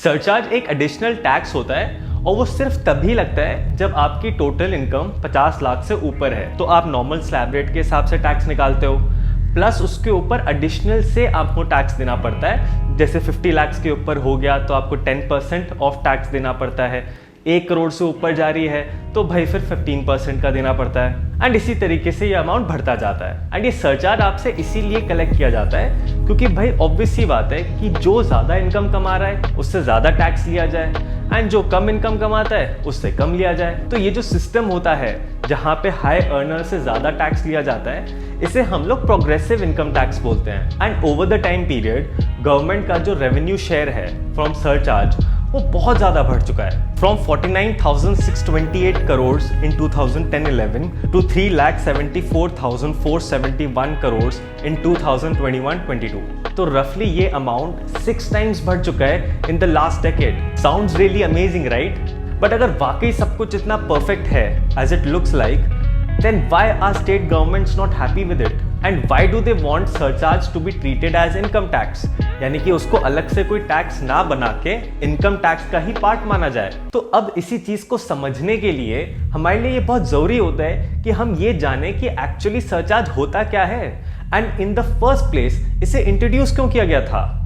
Surcharge एक additional tax होता है और वो सिर्फ तभी लगता है जब आपकी टोटल इनकम 50 लाख से ऊपर है। तो आप नॉर्मल स्लैब रेट के हिसाब से टैक्स निकालते हो, प्लस उसके ऊपर एडिशनल से आपको टैक्स देना पड़ता है। जैसे 50 लाख के ऊपर हो गया तो आपको 10% ऑफ टैक्स देना पड़ता है। 1 करोड़ से ऊपर जा रही है तो भाई फिर 15% का देना पड़ता है। एंड इसी तरीके से ये अमाउंट बढ़ता जाता है। एंड ये सरचार्ज आपसे इसीलिए कलेक्ट किया जाता है क्योंकि भाई ऑब्वियस सी बात है कि जो ज़्यादा इनकम कमा रहा है उससे ज़्यादा टैक्स लिया जाए एंड जो कम इनकम कमाता है उससे कम लिया जाए। तो ये जो सिस्टम होता है जहाँ पे हाई अर्नर से ज़्यादा टैक्स लिया जाता है, इसे हम लोग प्रोग्रेसिव इनकम टैक्स बोलते हैं। And over the time period government का जो रेवेन्यू शेयर है फ्रॉम सरचार्ज वो बहुत ज़्यादा बढ़ चुका है। From 49,628 crore in 2010-11 to 3,74,471 crore in 2021-22। तो रफली ये अमाउंट 6 टाइम्स बढ़ चुका है in the last decade. Sounds really amazing right? But अगर वाकई सब कुछ इतना परफेक्ट है as it looks like, then why are state governments not happy with it? And why do they want surcharge to be treated as income tax? यानी कि उसको अलग से कोई टैक्स ना बना के इनकम टैक्स का ही पार्ट माना जाए। तो अब इसी चीज को समझने के लिए हमारे लिए ये बहुत जरूरी होता है कि हम ये जाने कि एक्चुअली सरचार्ज होता क्या है and in the first place इसे इंट्रोड्यूस क्यों किया गया था।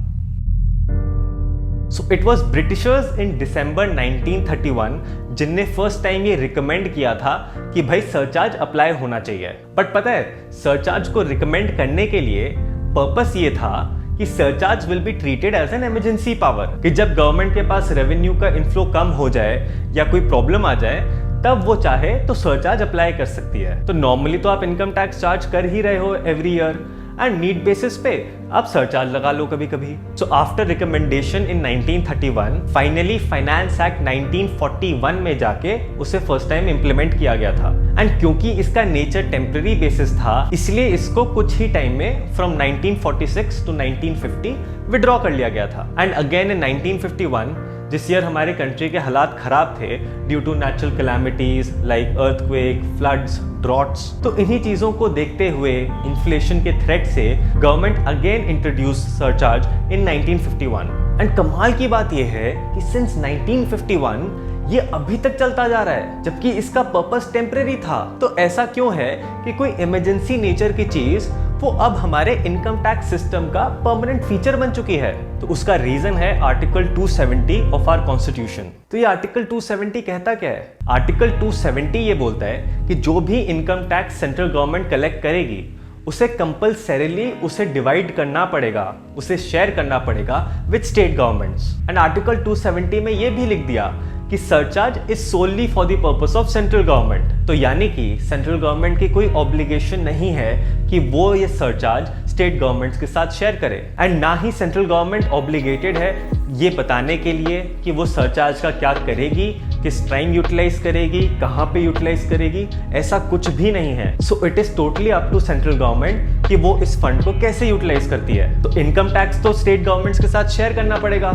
So it was Britishers in December 1931 जिनने फर्स्ट टाइम ये रिकमेंड किया था कि भाई सरचार्ज अप्लाई होना चाहिए। बट पता है सरचार्ज को रिकमेंड करने के लिए पर्पस ये था कि surcharge will be treated as an emergency power, कि जब गवर्नमेंट के पास रेवेन्यू का इनफ्लो कम हो जाए या कोई प्रॉब्लम आ जाए तब वो चाहे तो सरचार्ज अप्लाई कर सकती है। तो नॉर्मली तो आप इनकम टैक्स चार्ज कर ही रहे हो every year and need basis पे आप सरचार्ज लगा लो कभी कभी। So after recommendation in 1931 finally finance act 1941 में जाके उसे फर्स्ट टाइम इंप्लीमेंट किया गया था। एंड क्योंकि इसका नेचर टेम्पररी बेसिस था इसलिए इसको कुछ ही टाइम में फ्रॉम 1946 टू 1950 विड्रॉ कर लिया गया था। एंड अगेन इन 1951 जिस ईयर हमारे कंट्री के हालात खराब थे due to natural calamities like earthquake, floods, droughts, तो इन्हीं चीजों को देखते हुए इन्फ्लेशन के थ्रेट से government again introduce surcharge in 1951। And कमाल की बात यह है कि सिंस 1951 ये अभी तक चलता जा रहा है जबकि इसका पर्पस टेम्परेरी था। तो ऐसा क्यों है कि कोई इमरजेंसी नेचर की चीज वो अब हमारे इनकम टैक्स सिस्टम का परमानेंट फीचर बन चुकी है? तो उसका रीजन है आर्टिकल 270 ऑफ आवर कॉन्स्टिट्यूशन। तो ये आर्टिकल 270 कहता क्या है? आर्टिकल 270 ये बोलता है कि जो भी income tax central government collect करेगी उसे कंपल्सरीली उसे डिवाइड करना पड़ेगा, उसे शेयर करना पड़ेगा with state governments. And article 270 में ये भी लिख दिया कि surcharge is solely for the purpose of central government. तो यानी कि सेंट्रल गवर्नमेंट की कोई ऑब्लिगेशन नहीं है कि वो ये सरचार्ज स्टेट गवर्नमेंट्स के साथ शेयर करे। एंड ना ही सेंट्रल गवर्नमेंट ऑब्लिगेटेड है ये बताने के लिए कि वो सरचार्ज का क्या करेगी, किस टाइम यूटिलाइज करेगी, कहाँ पे यूटिलाइज करेगी, ऐसा कुछ भी नहीं है। So it is totally up to central government कि वो इस फंड को कैसे यूटिलाइज करती है। तो इनकम टैक्स तो स्टेट गवर्नमेंट्स के साथ शेयर करना पड़ेगा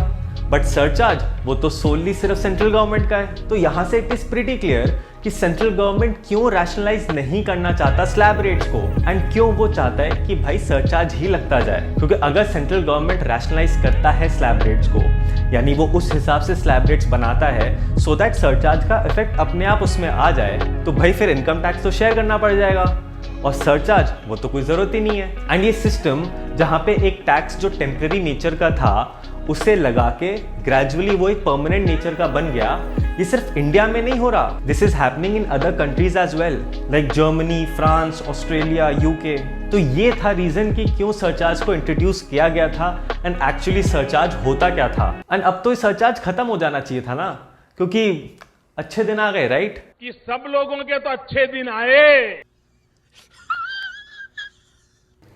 बट सरचार्ज वो तो सोलली सिर्फ सेंट्रल गवर्नमेंट का है। तो यहां से इट इज प्रीटी क्लियर कि सेंट्रल गवर्नमेंट क्यों रैशनलाइज नहीं करना चाहता स्लैब रेट्स को एंड क्यों वो चाहता है कि भाई सरचार्ज ही लगता जाए। क्योंकि अगर सेंट्रल गवर्नमेंट रैशनलाइज करता है स्लैब रेट्स को यानी वो उस हिसाब से स्लैब रेट्स बनाता है सो दैट सरचार्ज का इफेक्ट अपने आप उसमें आ जाए तो भाई फिर इनकम टैक्स तो शेयर करना पड़ जाएगा और सरचार्ज वो तो कोई जरूरत ही नहीं है। एंड ये सिस्टम जहां पे एक टैक्स जो टेम्पररी नेचर का था उसे लगा के ग्रेजुअली वो एक परमानेंट नेचर का बन गया, ये सिर्फ इंडिया में नहीं हो रहा, this is happening in other countries as well like Germany, France, Australia, UK. तो ये था रीजन कि क्यों सरचार्ज को इंट्रोड्यूस किया गया था एंड एक्चुअली सरचार्ज होता क्या था। एंड अब तो ये सरचार्ज खत्म हो जाना चाहिए था ना, क्योंकि अच्छे दिन आ गए राइट? कि सब लोगों के तो अच्छे दिन आए।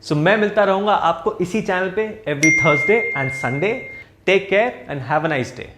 सो मैं मिलता रहूंगा आपको इसी चैनल पे every Thursday and Sunday. Take care and have a nice day.